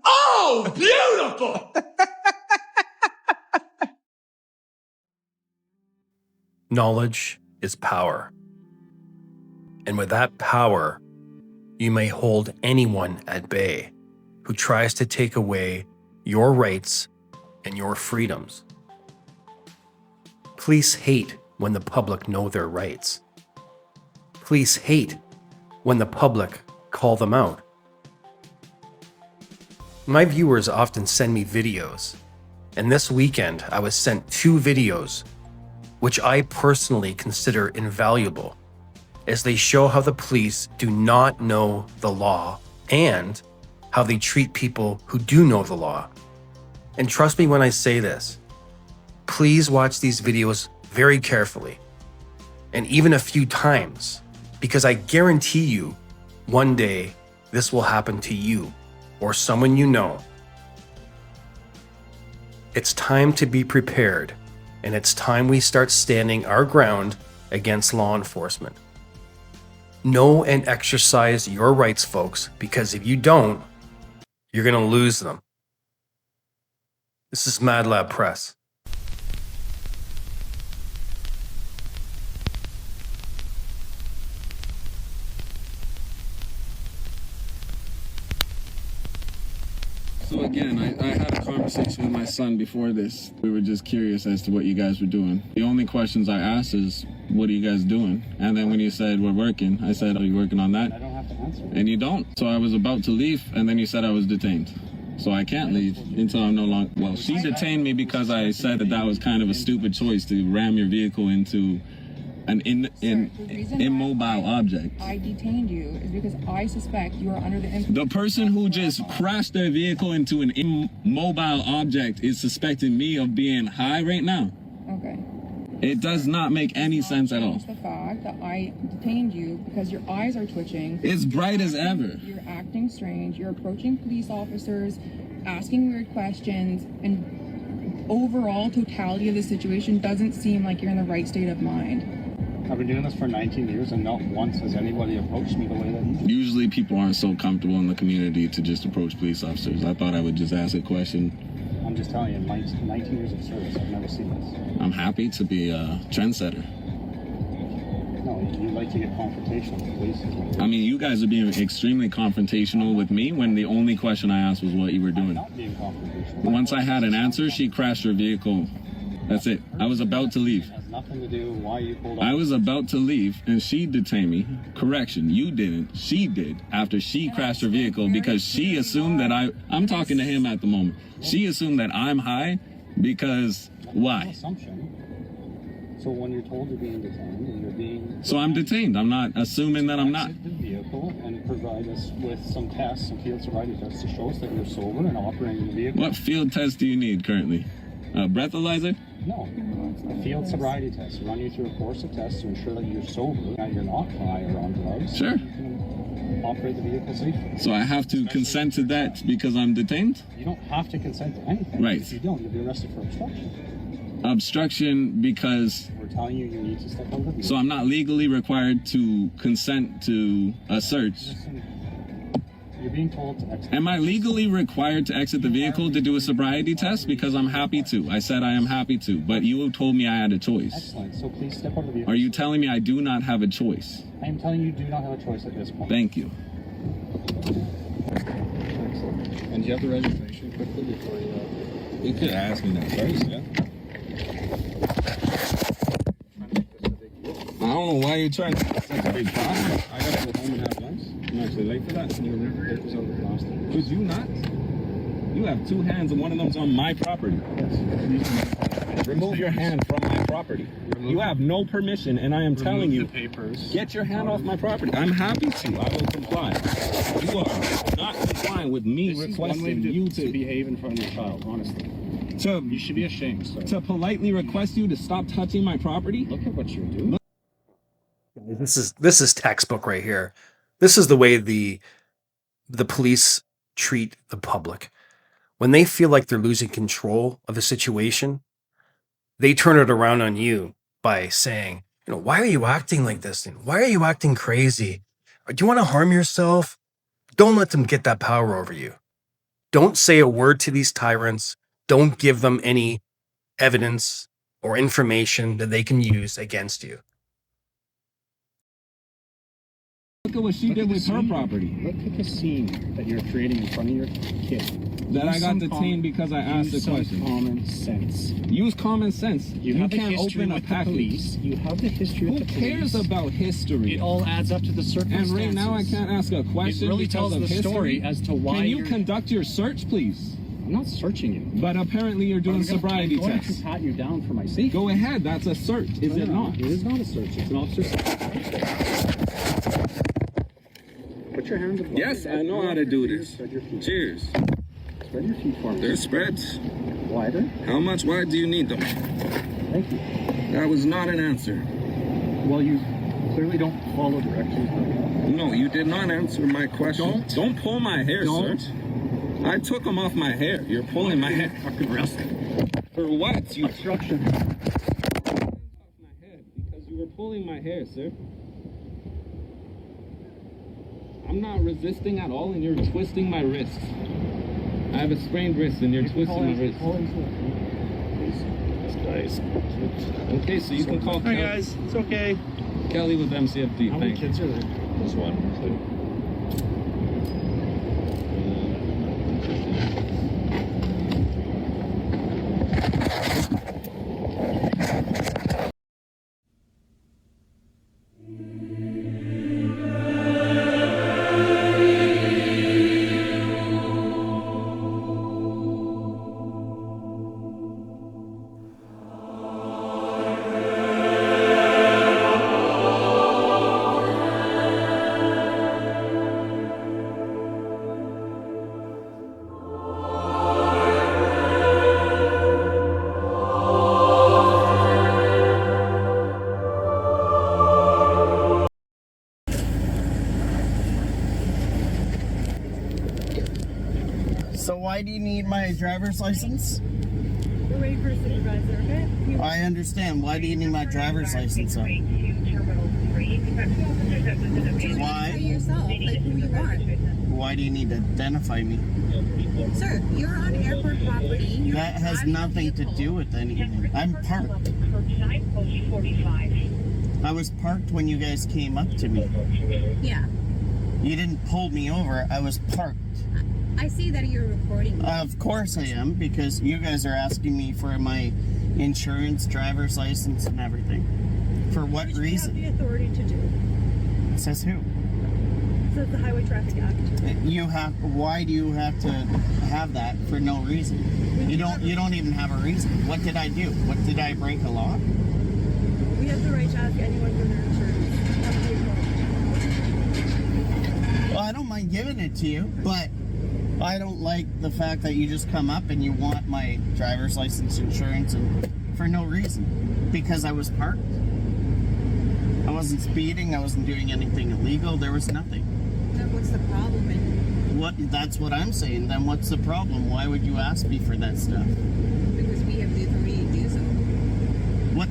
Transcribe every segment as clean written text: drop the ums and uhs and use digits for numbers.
Oh, beautiful! Knowledge is power. And with that power, you may hold anyone at bay who tries to take away your rights and your freedoms. Police hate when the public know their rights. Police hate when the public call them out. My viewers often send me videos, and this weekend I was sent 2 videos which I personally consider invaluable, as they show how the police do not know the law and how they treat people who do know the law. And trust me when I say this, please watch these videos very carefully, and even a few times, because I guarantee you, one day this will happen to you or someone you know. It's time to be prepared, and it's time we start standing our ground against law enforcement. Know and exercise your rights, folks, because if you don't, you're going to lose them. This is MadLab Press. So again, I had a conversation with my son before this. We were just curious as to what you guys were doing. The only questions I asked is, what are you guys doing? And then when you said, we're working, I said, are you working on that? I don't have to answer. And you don't. So I was about to leave, and then you said I was detained. So I can't leave until I'm no longer... Well, she detained me because I said that that was kind of a stupid choice to ram your vehicle into an immobile object. I detained you is because I suspect you are under the influence. The person who just crashed their vehicle into an immobile object is suspecting me of being high right now. Okay. It does not make any sense at all. The fact that I detained you because your eyes are twitching. It's bright as ever. You're acting strange. You're approaching police officers, asking weird questions, and overall totality of the situation doesn't seem like you're in the right state of mind. I've been doing this for 19 years and not once has anybody approached me the way that you do. Usually people aren't so comfortable in the community to just approach police officers. I thought I would just ask a question. I'm just telling you, 19 years of service, I've never seen this. I'm happy to be a trendsetter. No, you like to get confrontational with police. I mean, you guys are being extremely confrontational with me when the only question I asked was what you were doing. I'm not being confrontational. Once I had an answer, she crashed her vehicle. That's it. I was about to leave. It has nothing to do with why you pulled I off. was about to leave and she detained me. Correction, you didn't. She did after she crashed her vehicle because she assumed that I'm talking to him at the moment. She assumed that I'm high because why? No assumption. So when you're told you're being detained and you're being... So I'm detained. I'm not assuming that I'm not. Exit the vehicle and provide us with some tests, some field sobriety tests to show us that you're sober and operating the vehicle. What field test do you need currently? A breathalyzer? No, a field sobriety test. Run you through a course of tests to ensure that you're sober, that you're not high or on drugs. Sure. You can operate the vehicle safely. So I have to consent to that because I'm detained? You don't have to consent to anything. Right. If you don't, you'll be arrested for obstruction. Obstruction because... We're telling you need to step out of the vehicle. So I'm not legally required to consent to a search. Listen, you're being told to exit. Am I legally required to exit the vehicle to do a sobriety test? Because I'm happy to. I said I am happy to, but you told me I had a choice. Excellent. So please step out of the vehicle. Are you telling me I do not have a choice? I am telling you do not have a choice at this point. Thank you. Excellent. And do you have the registration quickly before you... You could ask me that first, yeah? I don't know why you're trying to... That's a big problem. I gotta go home and have lunch. I'm actually late for that. You're late for something last time. Could you not? You have two hands and one of them's on my property. Yes. Remove your hand from my property. You have no permission, and I am telling you, the papers. get your hand off my property. I'm happy to. I will comply. You are not complying with me requesting you to behave in front of your child, honestly. You should be ashamed, sir. To politely request you to stop touching my property? Look at what you're doing. This is textbook right here. This is the way the police treat the public. When they feel like they're losing control of the situation, they turn it around on you by saying, why are you acting like this? Why are you acting crazy? Do you want to harm yourself? Don't let them get that power over you. Don't say a word to these tyrants. Don't give them any evidence or information that they can use against you. Look at what she did with her property. Look at the scene that you're creating in front of your kid. That I got detained because I asked the question. Common sense. Use common sense. You have a can't history open a with the package. police. You have the history with the Who cares police. about history? It all adds up to the And circumstances. right now I can't ask a question It really because tells of the history. story as to why Can you you're... conduct your search, please? I'm not searching you. But apparently you're doing sobriety I'm going tests. to pat you down for my safety. Go ahead, that's a search, is it not? It is not a search. It's an officer. Put your hands above Yes, your head. I know how to do this. Spread your feet. Cheers. Spread your feet for me. They're spreads. Wider. How much wide do you need them? Thank you. That was not an answer. Well, you clearly don't follow directions. No, you did not answer my question. Don't pull my hair, Don't. sir. I took them off my hair. You're pulling my hair. Fucking arrest. For what? You Obstruction. off my head because you were pulling my hair, sir. I'm not resisting at all, and you're twisting my wrist. I have a sprained wrist, and you're twisting my wrist. Guys. Okay, so you can call Hi Kelly. guys, it's okay. Kelly with MCFD. How many Thank you. kids are there? Just one. So why do you need my driver's license? We're ready for a supervisor, okay? I understand. Why do you need my driver's license? Why? yourself, like who you are. Why do you need to identify me? Sir, you're on airport property. You're That has driving a nothing to vehicle. do with anything. I'm parked. I was parked when you guys came up to me. Yeah. You didn't pull me over. I was parked. I see that you're recording. Of course I am, because you guys are asking me for my insurance, driver's license, and everything. For what Which reason? you have the authority to do. Says who? So it's the Highway Traffic Act. You have. Why do you have to have that for no reason? You don't even have a reason. What did I do? What did I break a law? We have the right to ask anyone for their insurance on the vehicle. Well, I don't mind giving it to you, but I don't like the fact that you just come up and you want my driver's license, insurance, and for no reason. Because I was parked. I wasn't speeding. I wasn't doing anything illegal. There was nothing. Then what's the problem? And That's what I'm saying. Then what's the problem? Why would you ask me for that stuff? because we have the authority to do so. What?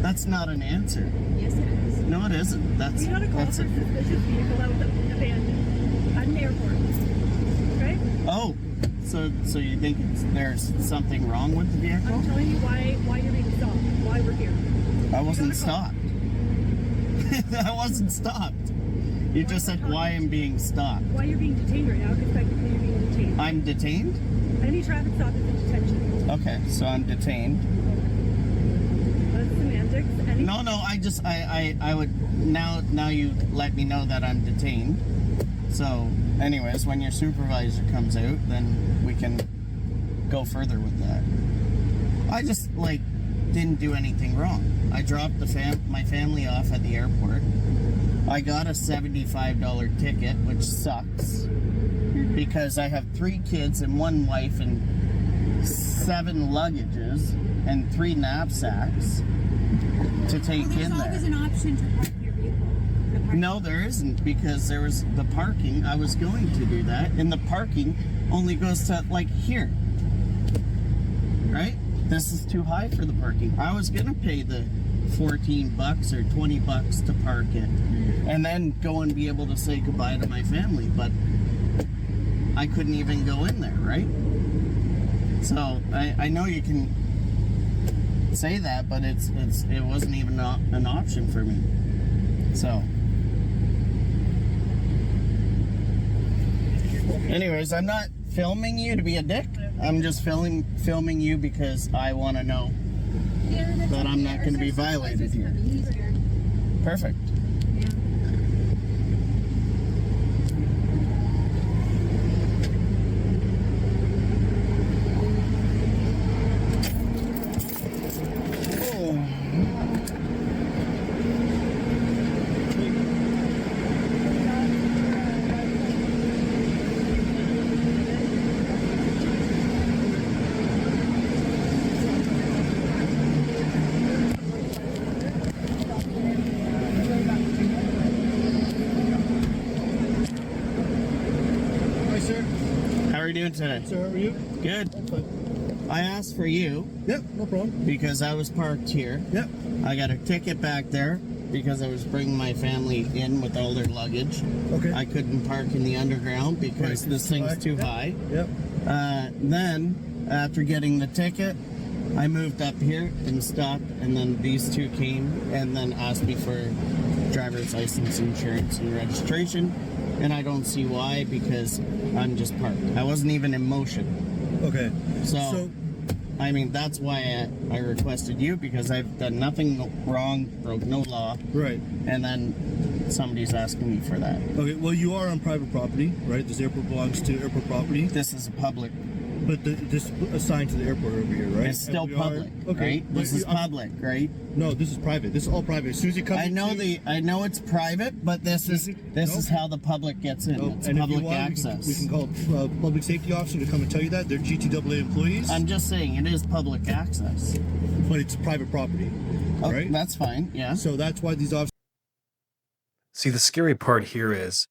That's not an answer. Yes, it is. No, it isn't. That's We got a call for a suspicious vehicle that was abandoned at an airport. Okay? Oh, so you think there's something wrong with the vehicle? I'm telling you why you're being stopped, why we're here. I wasn't got a call. stopped. I wasn't stopped. You just said why I'm being stopped. Why you're being detained right now, because technically you're being detained. I'm detained? Any traffic stop is a detention. Okay, so I'm detained. That's semantics. No, I would now you let me know that I'm detained. So, anyways, when your supervisor comes out, then we can go further with that. I just didn't do anything wrong. I dropped my family off at the airport. I got a $75 ticket, which sucks because I have 3 kids and 1 wife and 7 luggages and 3 knapsacks to take There's in always there. an option to park your vehicle. The park- No, there isn't, because there was the parking. I was going to do that, and the parking only goes to here. Right? This is too high for the parking. I was gonna pay the $14 or $20 to park it, and then go and be able to say goodbye to my family. But I couldn't even go in there, right? So I know you can say that, but it wasn't even an option for me. So anyways, I'm not filming you to be a dick. I'm just filming you because I want to know that I'm not going to be violated here. Perfect. How are you doing today? Sir, how are you? Good. I'm fine. I asked for you Yep, no problem. because I was parked here. Yep. I got a ticket back there because I was bringing my family in with all their luggage. Okay. I couldn't park in the underground because Right, this it's thing's high. too Yep. high. Yep. Then, after getting the ticket, I moved up here and stopped, and then these two came and then asked me for driver's license, insurance, and registration. And I don't see why, because I'm just parked. I wasn't even in motion. Okay. So I mean, that's why I requested you, because I've done nothing wrong, broke no law, right. and then somebody's asking me for that. Okay, well, you are on private property, right? This airport belongs to airport property. This is a public. But this is assigned to the airport over here, right? It's still And we are- public, okay. right? but This is public, right? No, this is private. This is all private. As soon as you come I know into- I know it's private, but this is how the public gets in. No, It's and if you public want, access. we can call a public safety officer to come and tell you that. They're GTAA employees, I'm just saying it is public access. but it's private property, Oh, right? that's fine. Yeah. So that's why these officers. See, the scary part here is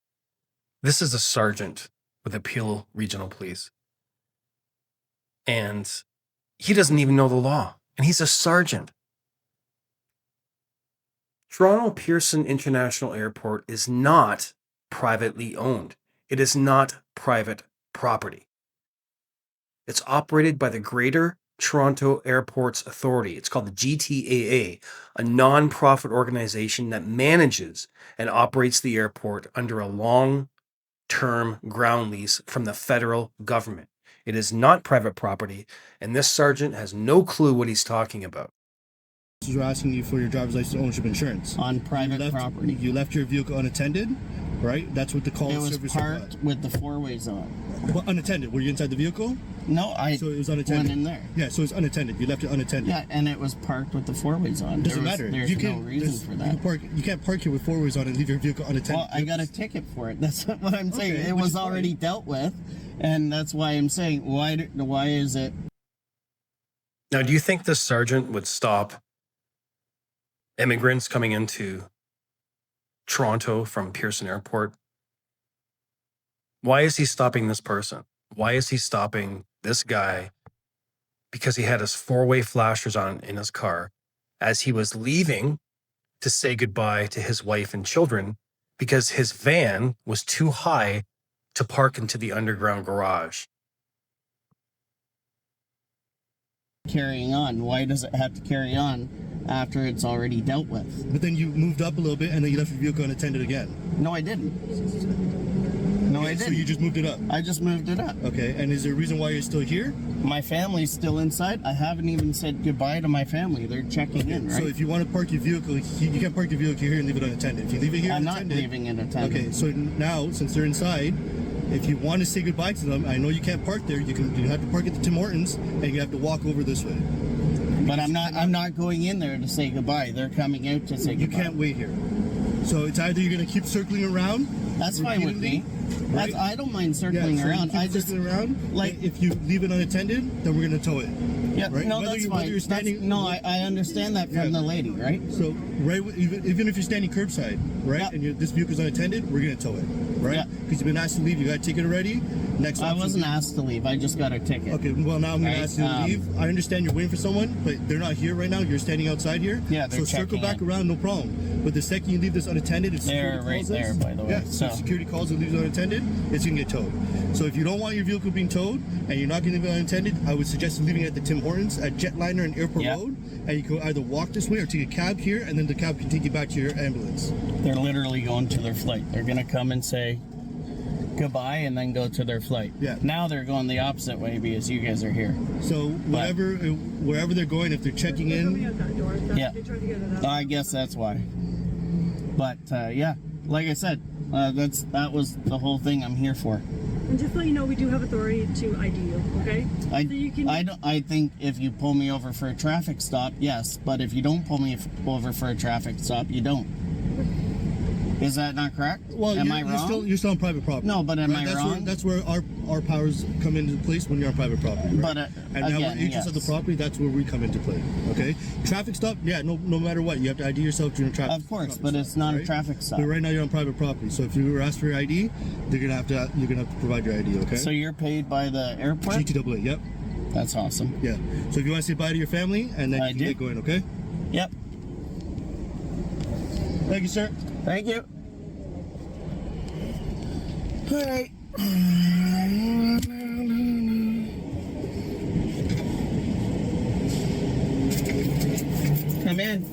this is a sergeant with the Peel Regional Police. And he doesn't even know the law. And he's a sergeant. Toronto Pearson International Airport is not privately owned. It is not private property. It's operated by the Greater Toronto Airports Authority. It's called the GTAA, a non-profit organization that manages and operates the airport under a long-term ground lease from the federal government. It is not private property, and this sergeant has no clue what he's talking about. Are asking you for your driver's license, ownership, insurance On private you left, property. You left your vehicle unattended, right? That's what the call It was service parked with the four-ways on. Well, unattended. Were you inside the vehicle? No, I So it was unattended. went in there. Yeah, so it's unattended. You left it unattended. Yeah, and it was parked with the four-ways on. Doesn't matter. There's you no can, reason for that. You can't park here with four ways on and leave your vehicle unattended. Well, I got a ticket for it. That's what I'm saying. Okay, It which was is fine. already dealt with, and that's why I'm saying why is it? Now, do you think this sergeant would stop immigrants coming into Toronto from Pearson Airport? Why is he stopping this person? Why is he stopping this guy? Because he had his four-way flashers on in his car as he was leaving to say goodbye to his wife and children because his van was too high to park into the underground garage. Carrying on. Why does it have to carry on after it's already dealt with? But then you moved up a little bit and then you left your vehicle unattended again. No, I didn't. No, I So didn't. you just moved it up. I just moved it up. Okay, and is there a reason why you're still here? My family's still inside. I haven't even said goodbye to my family. They're checking in, right? So if you want to park your vehicle, you can't park your vehicle here and leave it unattended. If you leave it here I'm not unattended, leaving it attended. Okay, so now since they're inside, if you want to say goodbye to them, I know you can't park there. You have to park at the Tim Hortons and you have to walk over this way. But I'm not going in there to say goodbye. They're coming out to say You goodbye. can't wait here. So it's either you're going to keep circling around. That's fine with me. Right? I don't mind circling Yeah, so you around. keep I just circling around. like- If you leave it unattended, then we're going to tow it. Yeah, right? no, that's fine. Whether you're standing, I understand that from the lady, right? So, even if you're standing curbside, right, Yeah. and this vehicle's unattended, we're gonna tow it, right? Yeah. Because you've been asked to leave, you got a ticket already. Next I option wasn't asked to leave. I just got a ticket. Okay, well now I'm gonna Right, ask you to leave. I understand you're waiting for someone, but they're not here right now. You're standing outside here. Yeah, they're so circle checking back in. around, no problem. But the second you leave this unattended, if They're security right calls there, us, by the way. Yeah, so if security calls and leaves it unattended, it's gonna get towed. So if you don't want your vehicle being towed and you're not gonna leave it unattended, I would suggest leaving it at the Tim Hortons at Jetliner and Airport Yeah. Road, and you can either walk this way or take a cab here, and then the cab can take you back to your ambulance. They're literally going to their flight. They're gonna come and say goodbye and then go to their flight. Yeah. Now they're going the opposite way because you guys are here. So wherever they're going, if they're checking Coming in, out that door. Yeah. They tried to get it out. I guess that's why. But yeah, like I said, that was the whole thing I'm here for. And just to let you know, we do have authority to ID you, okay? So you can... I think if you pull me over for a traffic stop, yes. But if you don't pull me over for a traffic stop, you don't. Is that not correct? well, am I wrong? You're still on private property. No, but am I that's wrong? That's where our powers come into place when you're on private property. Right? But, and now again, we're agents of the yes. property. That's where we come into play. Okay, traffic stop. Yeah, no matter what, you have to ID yourself during a traffic. Of course, traffic but stop, it's not a right? traffic stop. But right now you're on private property. So if you were asked for your ID, you're gonna have to provide your ID. Okay. So you're paid by the airport? GTAA. Yep. That's awesome. Yeah. So if you want to say bye to your family, and then I you can do. get going. Okay. Yep. Thank you, sir. Thank you. All right. Come in.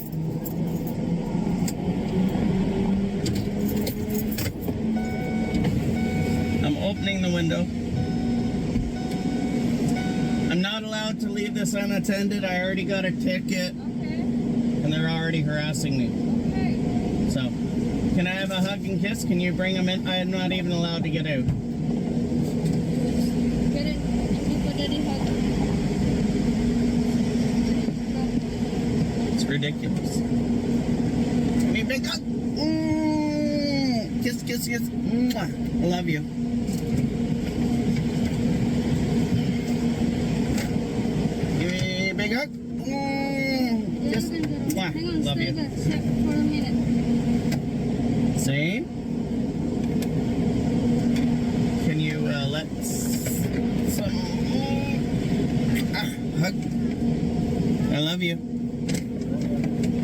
I'm opening the window. I'm not allowed to leave this unattended. I already got a ticket. And they're already harassing me. So, can I have a hug and kiss? Can you bring them in? I am not even allowed to get out. Get it. Daddy hug. It's ridiculous. Give me a big hug. Kiss, kiss, kiss. Mwah. I love you. Give me a big hug. Kiss. Mwah. Hang on, Love stay you. there for a minute. Zane? Can you let some hug? I love you.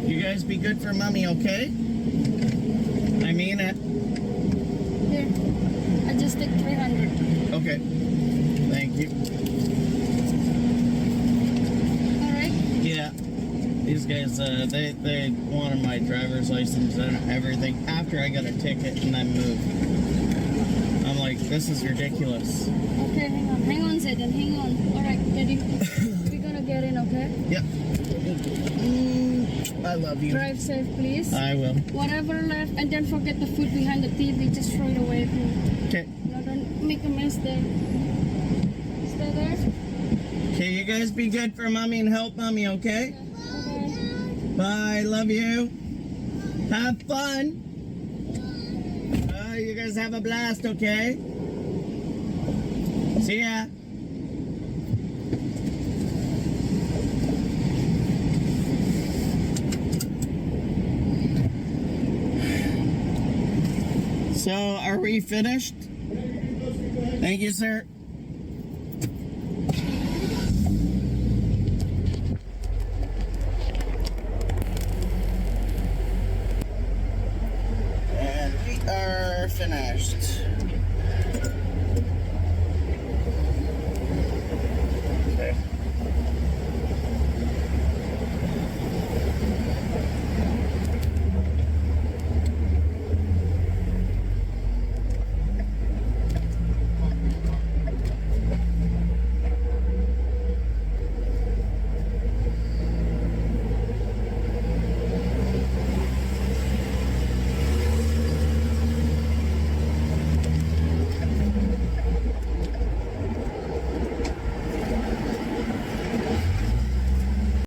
You guys be good for mommy, okay? I mean it. Here. I just take 300. Okay. Thank you. Alright? Yeah. These guys, they wanted my driver's license and everything after I got a ticket and I moved. I'm like, this is ridiculous. Okay, hang on. Hang on, Zayden. Hang on. Alright, Daddy. We're gonna get in, okay? Yep. I love you. Drive safe, please. I will. Whatever left, and don't forget the food behind the TV. Just throw it away. Okay. No, don't make a mess there. Stay there. Okay, you guys be good for mommy and help mommy, okay? Okay. Bye, love you. Have fun. You guys have a blast, okay? See ya. So, are we finished? Thank you, sir. And we are finished.